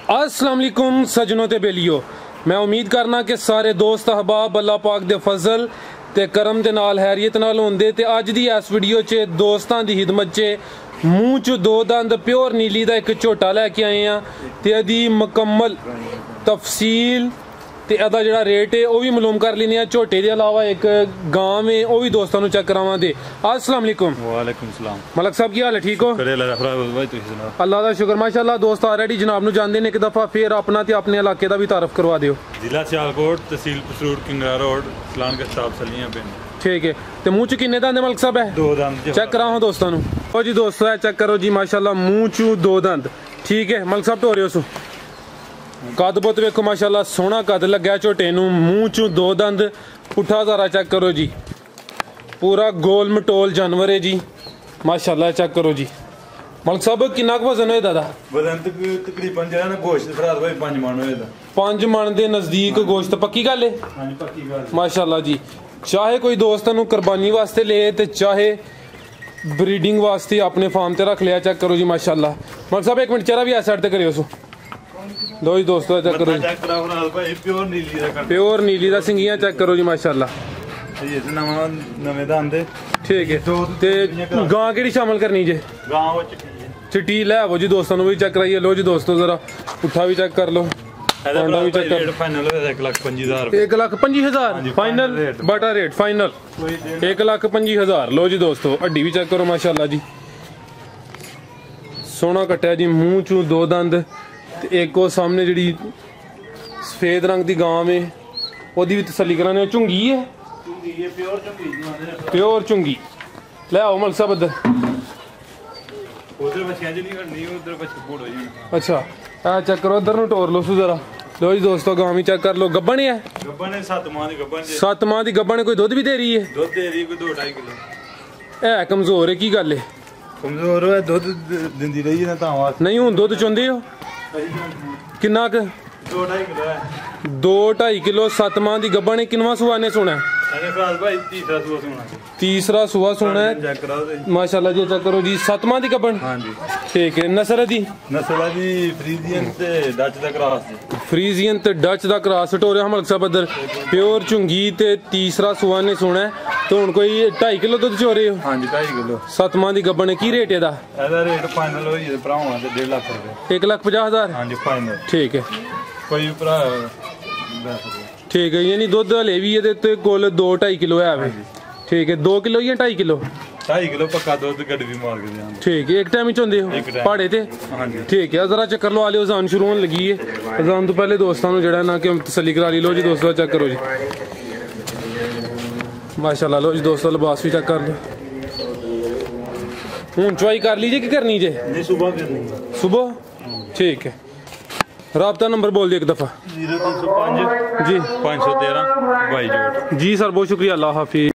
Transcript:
अस्सलाम वालेकुम सजनों ते बेलियो। मैं उम्मीद करना कि सारे दोस्त अहबाब अल्लाह पाक दे फजल ते करम दे नाल हैरियत नाल होंदे ते अज दी इस वीडियो च दोस्तां दी खिदमत च मूँह च दो दंद प्योर नीली दा एक झोटा लैके आए हैं ते अदी मुकम्मल तफसील ते अदा जड़ा रेट है वह भी मालूम कर लेने। झोटे के अलावा एक गांव है वह भी दोस्तों को चेक करावा दे। अस्सलाम वालेकुम। वालेकुम सलाम। मलक साहब की हाल है? ठीक हो? अल्लाह का शुक्र माशाअल्लाह। दोस्त ऑलरेडी जनाब नूं जानदे ने, एक दफ़ा फिर अपना ते अपने इलाके का भी तारफ करवा दियो। जिला सियालकोट, तहसील पसरूर, किंगरा रोड, सलान के साथ सलियां पिंड। ठीक है। तो मूँह च किन्ने दंद मलक साहब है? दो दंद चेक कराओ दोस्तों नूं। ओ जी दोस्तों है चेक करो जी माशाअल्लाह, मूँह चू दो दंद। ठीक है मलक साहब ढो रहे हो कद बुत वेखो माशाअल्लाह, सोहना कद लग्या झोटे नूं। मूँह चू दो दंद, पुट्ठा ज़ारा चेक करो जी, पूरा गोल मटोल जानवर है जी माशाअल्लाह। चेक करो जी मलक साहब किन्ना क वजन होए दादा? वजन तकरीबन जो है ना गोश्त फराद भाई 5 मन होएगा। 5 मन के नज़दीक गोश्त। पक्की गल है? हां जी पक्की गल माशाअल्लाह जी। चाहे कोई दोस्त नूं कुर्बानी वास्ते ले ते चाहे ब्रीडिंग वास्ते अपने फार्म ते रख लिया। चेक करो जी माशाअल्लाह। मलक साहब एक मिनट चेहरा भी इस साइड ते करियो सो। लो जी दोस्तों चेक करो जी, प्योर नीली दा सिंगियां चेक करो जी माशाअल्लाह। ये नवा नवे दंद। ठीक है। ते गां केड़ी शामिल करनी जे? गांव चिट्टी ले आवो जी, दोस्तों भी चेक कराइए। लो जी दोस्तों जरा पुट्ठा भी चेक कर लो, पांडा भी चेक कर। फाइनल 1,25,000। 1,25,000 फाइनल बटा रेट फाइनल 1,25,000। लो जी दोस्तों हड्डी भी चेक करो माशाअल्लाह जी, सोहना कट्टिया जी। मूँह चू दो दंद ते एक वो सामने जी सफेद रंग की गां है वही भी तसली कराने। झुंगी है प्योर झुंगी। ले आओ मलक साहब इधर। अच्छा आ चेक करो, इधर नूं टोर लो सू जरा। लो जी दोस्तों गां भी चेक कर लो। गब्बन है? 7 माह दी गब्बन। 7 माह दी गब्बन। कोई दुध भी दे रही है? दुध दे रही कोई 2-2.5 किलो। है कमजोर है की गल है? कमजोर है, दुध दिंदी रही है ना तां वास्ते। नहीं हुण दुध चुंदे हो किन्ना क? 2-2.5 किलो है। 2-2.5 किलो 7 माह दी गब्बन है। किनवा सुआ ने सोना है? भाई तीसरा सुआ सोना। तीसरा सुआ सोना है माशाअल्लाह जी। चेक करो जी 7 माह दी गब्बन। हां जी ठीक है। नस्ल दी? नस्ल दी फ्रीजियन ते डच दा क्रॉस। फ्रीजियन ते डच दा क्रॉस टोरिया मलक साहब इधर। प्योर झुंगी ते तीसरा सुआ ने सोना है। तो हुण कोई 2.5 किलो दुध चो रहे हो? हां जी 2.5 किलो 7 माह दी गब्बन है। की रेट है दा? एदा रेट फाइनल होई है भरावां ते 1.5 लाख रुपए। 1,50,000? हां जी फाइनल। ठीक है। कोई भरा ठीक है। यानी दुध हले भी ये कोल 2-2.5 किलो है वे। ठीक है। 2 किलो या 2.5 किलो? 2.5 किलो पक्का दुध गड्डी भी मार के देंगे। ठीक है। एक टाइम ही चोंदे हो पहाड़े ते? हां जी ठीक है। जरा चक्कर लो आलियो, अजान शुरू होने लगी है। अजान तो पहले दोस्तों को जड़ा ना कि तसली करा ली। लो जी दोस्तों चेक करो जी माशाअल्लाह। लो जी दोस्तों लिबास भी चेक कर लो। हूँ चुवाई कर लीजिए कि करनी जे? नहीं सुबह करनी। सुबह? ठीक है। राब्ता नंबर बोल दिए एक दफ़ा। 0305 जी 513 22 जी सर बहुत शुक्रिया। अल्लाह हाफिज़।